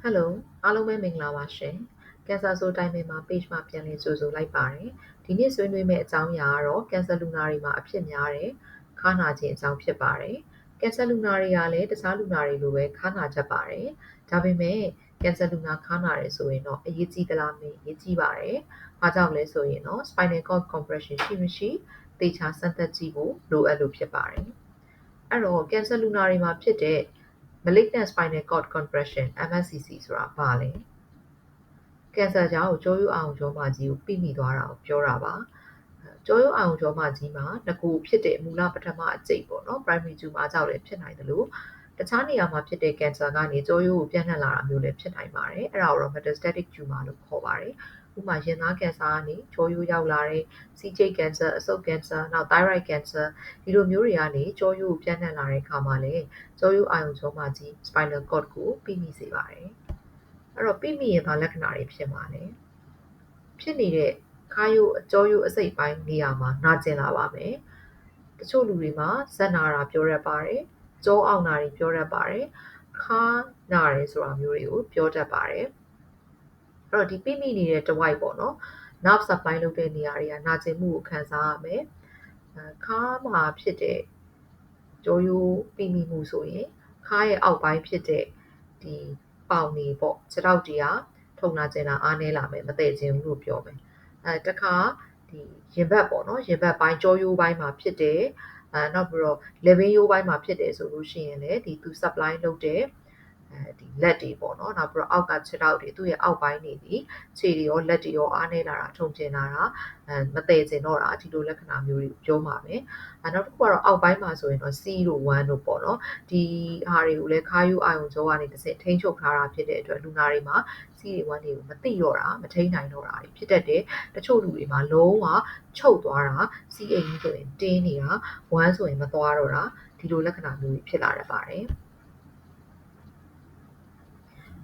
Hello အားလုံးပဲမင်္ဂလာပါရှင် Cancer ဆိုတိုင်းမှာ page မှာပြန်လည်ကြိုဆိုလိုက်ပါတယ်ဒီနေ့ဆွေးနွေးမယ့်အကြောင်းအရာကတော့ Cancer လူနာတွေမှာအဖြစ်များတဲ့ခါးနာခြင်းအကြောင်းဖြစ်ပါတယ် Cancer လူနာတွေကလည်းတခြားလူနာတွေလိုပဲခါးနာတတ်ပါတယ်ဒါပေမဲ့ Cancer လူနာခါးနာတယ်ဆိုရင်တော့အရေးကြီးသလားမေးအရေးကြီးပါတယ်ဘာကြောင့်လဲဆိုရင်တော့ spinal cord compression ရှိမရှိသေချာစမ်းသပ်ကြည့်ဖို့လိုအပ်လို့ဖြစ်ပါတယ်အဲ့တော့ Cancer လူနာတွေမှာဖြစ်တဲ့malignant spinal cord compression MSCC ဆိုတာဘာလဲကင်ဆာကြောင့်ကြောရိုးအာရုံကြောမကြီးကိုပိမိသွားတာကိုပြောတာပါကြောရိုးအာရုံကြောမကြီးမှာငကူဖြစ်တဲ့မူလပထမအကျိတ်ပေါ့နော် primary tumor ကြောင့်လည်းဖြစ်နိုင်တယ်လို့တခြားနေရာမှာဖြစ်တဲ့ကင်ဆာကနေကြောရိုးကိုပြန့်နှံ့လာတာမျိုးလည်းဖြစ်နိုင်ပါတယ်အဲ့ဒါကိုတော့ metastatic tumor လို့ခေါ်ပါတယ်ဥပမာရင်သားကင်ဆာကနေကြောရိုးရောက်လာတဲ့စီးကျိတ်ကင်ဆာအဆုတ်ကင်ဆာနောက် thyroid cancer ဒီလိုမျိုးတွေကနေကြောရိုးကိုပြန့်နှံ့လာတဲ့အခါမှာလည်းကြောရိုးအာရုံကြောမကြီး spinal cord ကိုပိမိစေပါတယ်အဲ့တော့ပိမိရင်ဘာလက္ခဏာတွေဖြစ်မှာလဲဖြစ်နေတဲ့ခါးရိုးအကြောရိုးအစိတ်ပိုင်းနေရာမှာနာကျင်လာပါမယ်တချို့လူတွေမှာဇက်နာတာပြောရပါတယ်ကြောအောင်နာတွေပြောရပါတယ်ခါးနာတယ်ဆိုတာမျိုးတွေကိုပြောတတ်ပါတယ်အဲ့တော့ဒီပိမိနေတဲ့တဝိုက်ပေါ့နော် nerve supply လုပ်တဲ့နေရာတွေကနာကျင်မှုကိုခံစားရမယ်ခါးမှာဖြစ်တဲ့ကြောရိုးပိမိမှုဆိုရင်ခါးရဲ့အောက်ပိုင်းဖြစ်တဲ့ဒီပေါင်နေပေါ့ခြေထောက်တွေကထုံနာကျင်တာအားနည်းလာမယ်မတည့်ခြင်းလို့ပြောမယ်တခါဒီရင်ဘတ်ပေါ့နော်ရင်ဘတ်ပိုင်းကြောရိုးပိုင်းမှာဖြစ်တယ်နောက်ပြီးတော့ level ရိုးပိုင်းမှာဖြစ်တယ်ဆိုလို့ရှိရင်လည်းဒီသူ supply လုပ်တဲ့ဒီလက်တွေပေါ့နော်နောက်ပြီးတော့အောက်ကခြေထောက်တွေသူ့ရဲ့အောက်ပိုင်းနေပြီးခြေတွေရောလက်တွေရောအားနေလာတာထုံကျင်လာတာမတည့်ကျင်တော့တာဒီလိုလက္ခဏာမျိုးတွေပြောမှာပဲနောက်တစ်ခုကတော့အောက်ပိုင်းမှာဆိုရင်တော့ C တို့1တို့ပေါ့နော်ဒီဟာတွေကိုလည်းခါးယူအာယုံကြောကနေတစ်ဆင့်ထိန်းချုပ်ထားတာဖြစ်တဲ့အတွက်လူနာတွေမှာ C တွေ1တွေကိုမသိတော့တာမထိန်းနိုင်တော့တာဖြစ်တတ်တယ်တချို့လူတွေမှာလုံးဝချုပ်သွားတာ C အိမ်ကြီးဆိုရင်တင်းနေတာ1ဆိုရင်မသွားတော့တာဒီလိုလက္ခဏာမျိုးတွေဖြစ်လာတတ်ပါတယ်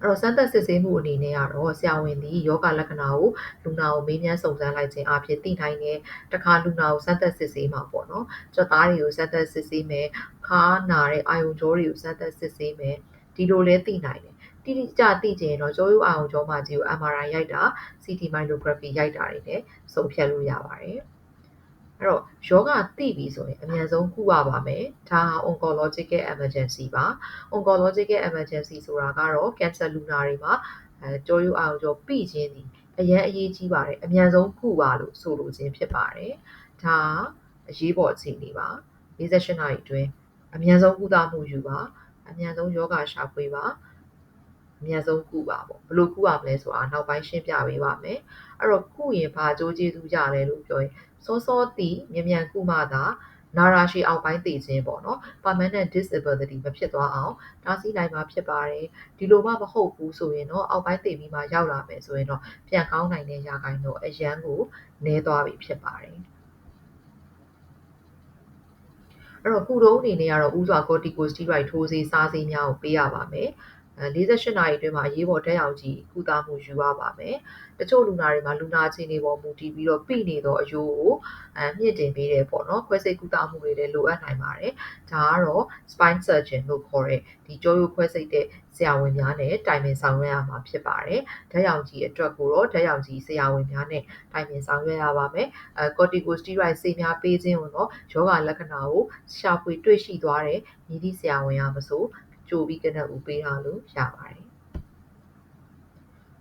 အဲ့တော့စမ်းသပ်စစ်ဆေးမှုအနေနဲ့ကတော့ဆရာဝန်ဒီယောဂလက္ခဏာကိုလူနာကိုမေးမြန်းစုံစမ်းလိုက်ခြင်းအပြင်သိနိုင်တဲ့တခါလူနာကိုစမ်းသပ်စစ်ဆေးမှာပေါ့နော်ကြွက်သားတွေကိုစမ်းသပ်စစ်ဆေးမယ်ခါးနာတဲ့အာယုံကြောတွေကိုစမ်းသပ်စစ်ဆေးမယ်ဒီလိုလဲသိနိုင်တယ်တိတိကျသိချင်ရင်တော့ကြောရိုးအာရုံကြောမကြီးကို MRI ရိုက်တာ CT myelography ရိုက်တာတွေနဲ့စုံဖြတ်လို့ရပါတယ်အဲ့တော့ယောဂသိပြီဆိုရင်အမြန်ဆုံးကုရပါမယ်ဒါဟာ oncological emergency ပါ oncological emergency ဆိုတာကတော့ cancer လူနာတွေမှာကြောရိုးအာရုံကြောပိခြင်းဒီအရန်အရေးကြီးပါတယ်အမြန်ဆုံးကုပါလို့ဆိုလိုခြင်းဖြစ်ပါတယ်ဒါအရေးပေါ်အခြေအနေပါ48နာရီအတွင်းအမြန်ဆုံးကုသမှုယူပါအမြန်ဆုံးယောဂရှာဖွေပါအမြန်ဆုံးကုပါပေါ့ဘယ်လိုကုရမလဲဆိုတာနောက်ပိုင်းရှင်းပြပေးပါမယ်အဲ့တော့ကုရင်ဘာအကျိုးကျေးဇူးကြလဲလို့ပြောရင်စောစောတီမြန်ကုမှသာနာရာရှည်အောက်ပိုင်းသိခြင်းပေါ့နော် permanent disability မဖြစ်သွားအောင်တားဆီးနိုင်မှာဖြစ်ပါတယ်ဒီလိုမှမဟုတ်ဘူးဆိုရင်တော့အောက်ပိုင်းသိပြီးမှရောက်လာမယ်ဆိုရင်တော့ပြန်ကောင်းနိုင်တဲ့ရာခိုင်နှုန်းအရန်ကိုနည်းသွားပြီဖြစ်ပါတယ်အဲ့တော့ကုတုံးအနေနဲ့ကတော့ဥစွာ corticosteroid ထိုးဆေးစားဆေးများကိုပေးရပါမယ်48နာရီအတွင်းမှာအရေးပေါ်ဓာတ်ရောင်ခြည်ကုသမှုယူရပါမယ်။တချို့လူနာတွေမှာလူနာအခြေအနေပေါ်မူတည်ပြီးတော့ပြိနေသောအယိုးကိုမြင့်တင်ပေးတယ်ပေါ့နော်။ခွဲစိတ်ကုသမှုတွေလည်းလိုအပ်နိုင်ပါတယ်။ဒါကတော့ spine surgeon လို့ခေါ်တဲ့ဒီကြောရိုးခွဲစိတ်တဲ့ဆရာဝန်များနဲ့တိုင်ပင်ဆောင်ရွက်ရမှာဖြစ်ပါတယ်။ဓာတ်ရောင်ခြည်အတွက်ကိုတော့ဓာတ်ရောင်ခြည်ဆရာဝန်များနဲ့တိုင်ပင်ဆောင်ရွက်ရပါမယ်။ corticosteroid ဆေးများပေးခြင်းကိုတော့ယောဂလက္ခဏာကိုရှာဖွေတွေ့ရှိသွားတဲ့မြည်သည့်ဆရာဝန်ရမဆိုကြိုပြီးကနဦးပေးထားလို့ရပါတယ်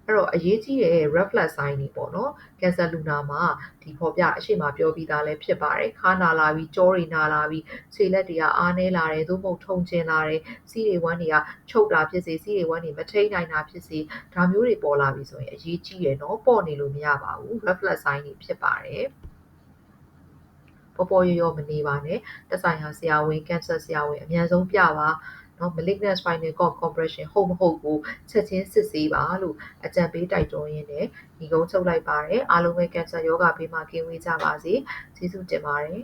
အဲ့တော့အရေးကြီးတဲ့ red flag sign တွေပေါ့နော်ကင်ဆာလူနာမှာဒီဖော်ပြအရှိမပြောပြီးသားလည်းဖြစ်ပါတယ်ခါနာလာပြီးကြောတွေနာလာပြီးခြေလက်တွေကအားနည်းလာတယ်သို့မဟုတ်ထုံကျင်လာတယ်စီးတွေဝမ်းတွေကချုပ်တာဖြစ်စေစီးတွေဝမ်းတွေမထိန်နိုင်တာဖြစ်စေဒါမျိုးတွေပေါ်လာပြီဆိုရင်အရေးကြီးတယ်နော်ပေါ့နေလို့မရပါဘူး red flag sign တွေဖြစ်ပါတယ်ပေါ်ရောမနေပါနဲ့တက်ဆိုင်ရာဆရာဝန်ကင်ဆာဆရာဝန်အများဆုံးပြပါနော် malignant spinal cord compression ဟုတ်မဟုတ်ကိုချက်ချင်းစစ်ဆေးပါလို့အကြံပေးတိုက်တွန်းရင်းနဲ့ဒီကုန်းချုပ်လိုက်ပါတယ်အားလုံးပဲကင်ဆာယောဂဘေးမှာကင်းဝေးကြပါစေကျေးဇူးတင်ပါတယ်